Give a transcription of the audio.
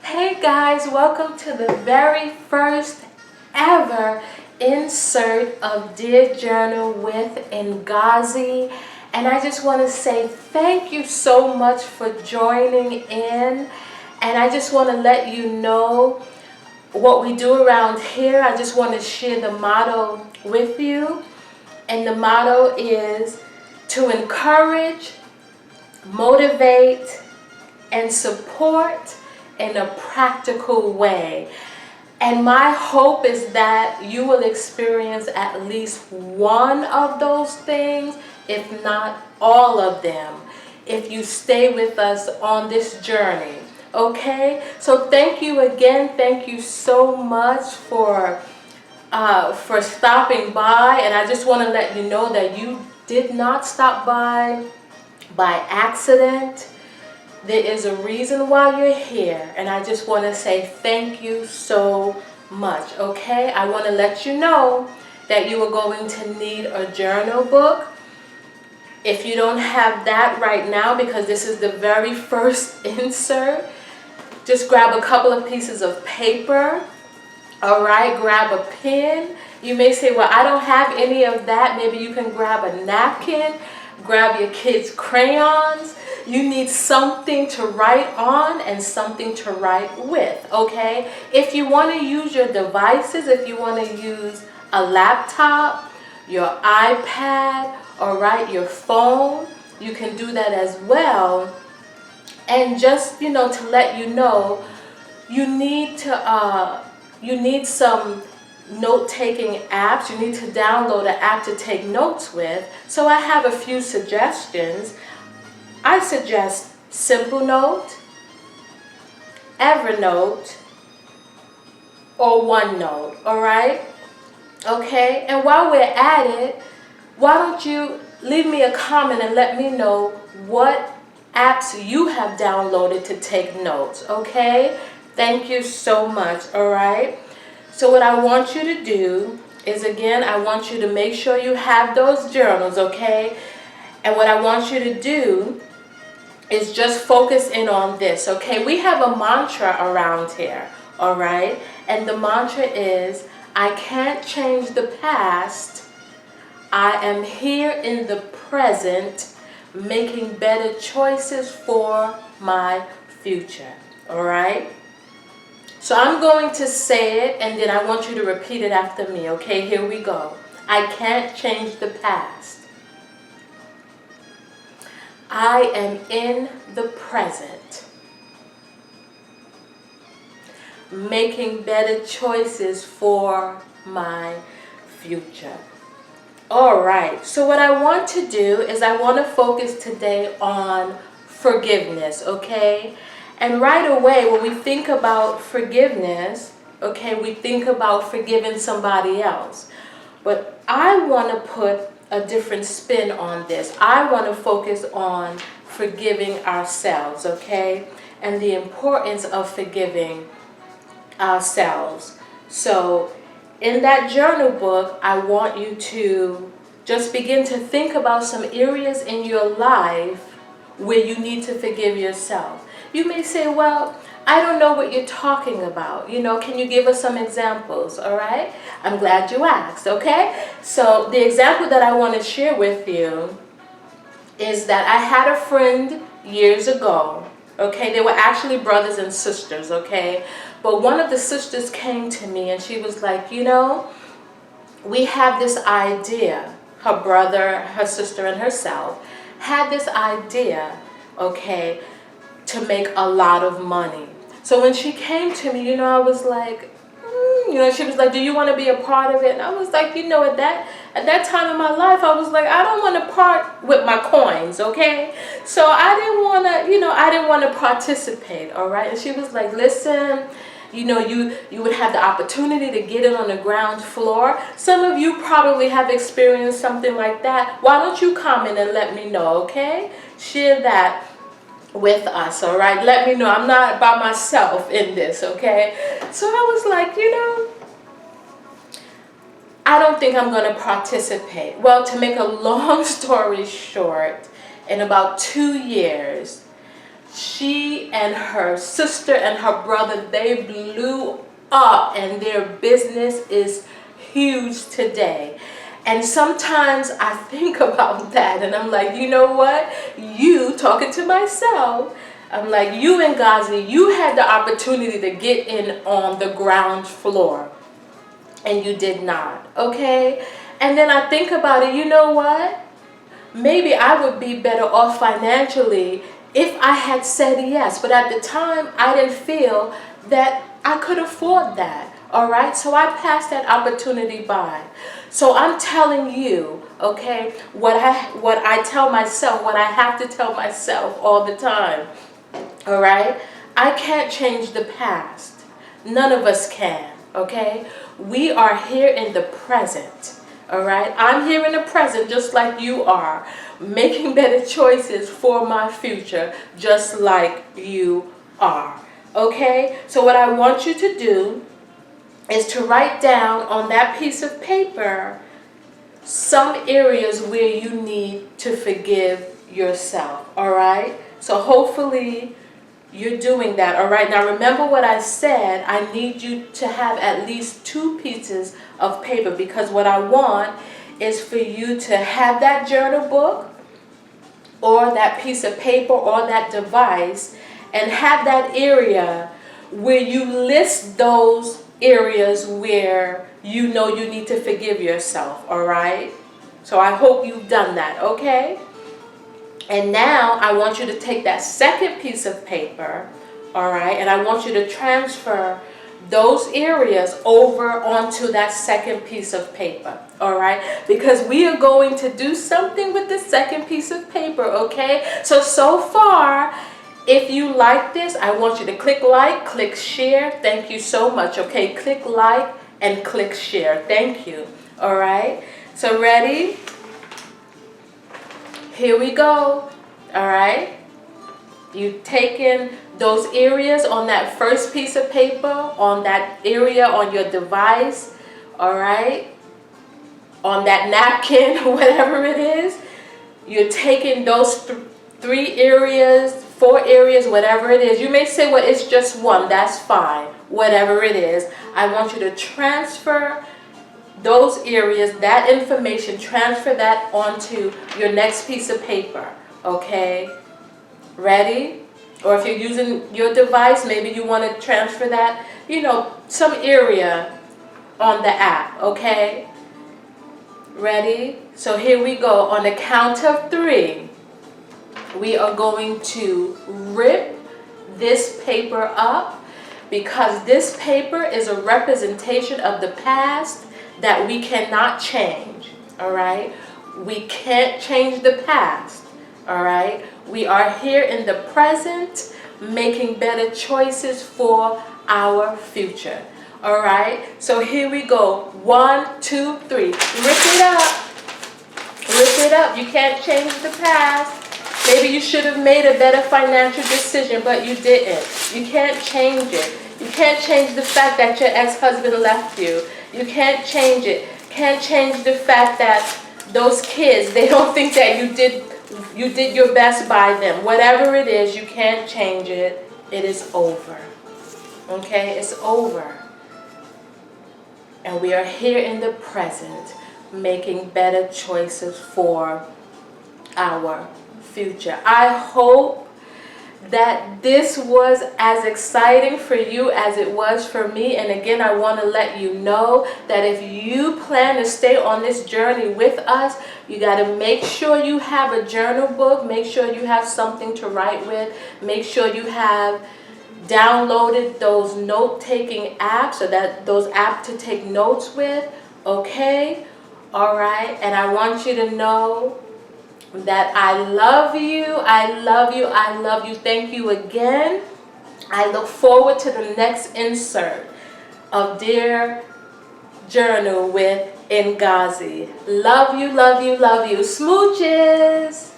Hey guys, welcome to the very first ever insert of Dear Journal with Ngozi. And I just want to say thank you so much for joining in. And I just want to let you know what we do around here. I just want to share the motto with you. And the motto is to encourage, motivate, and support in a practical way. And my hope is that you will experience at least one of those things, if not all of them, if you stay with us on this journey. Okay? So thank you again. Thank you so much for stopping by. And I just want to let you know that you did not stop by accident. There is a reason why you're here, and I just want to say thank you so much, okay? I want to let you know that you are going to need a journal book. If you don't have that right now, because this is the very first insert, just grab a couple of pieces of paper, all right? Grab a pen. You may say, well, I don't have any of that. Maybe you can grab a napkin, grab your kids' crayons. You need something to write on and something to write with, okay? If you want to use your devices, if you want to use a laptop, your iPad, all right, your phone, you can do that as well. And just, to let you know, you need some note-taking apps. You need to download an app to take notes with. So I have a few suggestions. I suggest Simple Note, Evernote, or OneNote, all right? Okay, and while we're at it, why don't you leave me a comment and let me know what apps you have downloaded to take notes, okay? Thank you so much, all right? So what I want you to do is, again, I want you to make sure you have those journals, okay? And what I want you to do is just focus in on this, okay? We have a mantra around here, all right? And the mantra is, I can't change the past. I am here in the present, making better choices for my future, all right? So I'm going to say it, and then I want you to repeat it after me, okay? Here we go. I can't change the past. I am in the present, making better choices for my future. All right, so what I want to do is I want to focus today on forgiveness, okay? And right away, when we think about forgiveness, okay, we think about forgiving somebody else. But I want to put a different spin on this. I want to focus on forgiving ourselves, okay? And the importance of forgiving ourselves. So in that journal book, I want you to just begin to think about some areas in your life where you need to forgive yourself. You may say, well, I don't know what you're talking about. Can you give us some examples, all right? I'm glad you asked, okay? So the example that I want to share with you is that I had a friend years ago, okay? They were actually brothers and sisters, okay? But one of the sisters came to me and she was like, we have this idea. Her brother, her sister, and herself had this idea, okay, to make a lot of money. So when she came to me, I was like, she was like, do you want to be a part of it? And I was like, at that time in my life, I was like, I don't want to part with my coins, okay? So I didn't want to participate, all right? And she was like, listen, you would have the opportunity to get in on the ground floor. Some of you probably have experienced something like that. Why don't you comment and let me know, okay? Share that with us, all right? Let me know. I'm not by myself in this, okay? So I was like, I don't think I'm going to participate. Well, to make a long story short, in about 2 years, she and her sister and her brother, they blew up and their business is huge today. And sometimes I think about that and I'm like, you know what? You, talking to myself, I'm like, you and Ngozi, you had the opportunity to get in on the ground floor and you did not, okay? And then I think about it, you know what? Maybe I would be better off financially if I had said yes. But at the time, I didn't feel that I could afford that. All right? So I passed that opportunity by. So I'm telling you, okay, what I tell myself, what I have to tell myself all the time. All right? I can't change the past. None of us can, okay? We are here in the present. All right, I'm here in the present just like you are, making better choices for my future just like you are. Okay, so what I want you to do is to write down on that piece of paper some areas where you need to forgive yourself. All right, so hopefully you're doing that. All right, now remember what I said. I need you to have at least 2 pieces of paper because what I want is for you to have that journal book or that piece of paper or that device and have that area where you list those areas where you know you need to forgive yourself. All right, so I hope you've done that. Okay. And now I want you to take that second piece of paper, all right, and I want you to transfer those areas over onto that second piece of paper, all right, because we are going to do something with the second piece of paper, okay? So far, if you like this, I want you to click like, click share. Thank you so much, okay? Click like and click share. Thank you, all right? So ready? Here we go, all right? You take in those areas on that first piece of paper, on that area on your device, all right? On that napkin, whatever it is. You're taking those 3 areas, 4 areas, whatever it is. You may say, well, it's just one. That's fine. Whatever it is. I want you to transfer those areas, that information, transfer that onto your next piece of paper, okay? Ready? Or if you're using your device, maybe you want to transfer that, you know, some area on the app, okay? Ready? So here we go. On the count of 3, we are going to rip this paper up because this paper is a representation of the past that we cannot change, all right? We can't change the past, all right? We are here in the present, making better choices for our future, all right? So here we go. 1, 2, 3. Rip it up. Rip it up. You can't change the past. Maybe you should have made a better financial decision, but you didn't. You can't change it. You can't change the fact that your ex-husband left you. You can't change it. Can't change the fact that those kids, they don't think that you did your best by them. Whatever it is, you can't change it. It is over. Okay? It's over. And we are here in the present, making better choices for our future. I hope that this was as exciting for you as it was for me. And again, I want to let you know that if you plan to stay on this journey with us, you got to make sure you have a journal book. Make sure you have something to write with. Make sure you have downloaded those note-taking apps, or that those apps to take notes with. Okay? All right? And I want you to know that I love you, I love you, I love you. Thank you again. I look forward to the next insert of Dear Journal with Ngozi. Love you, love you, love you. Smooches.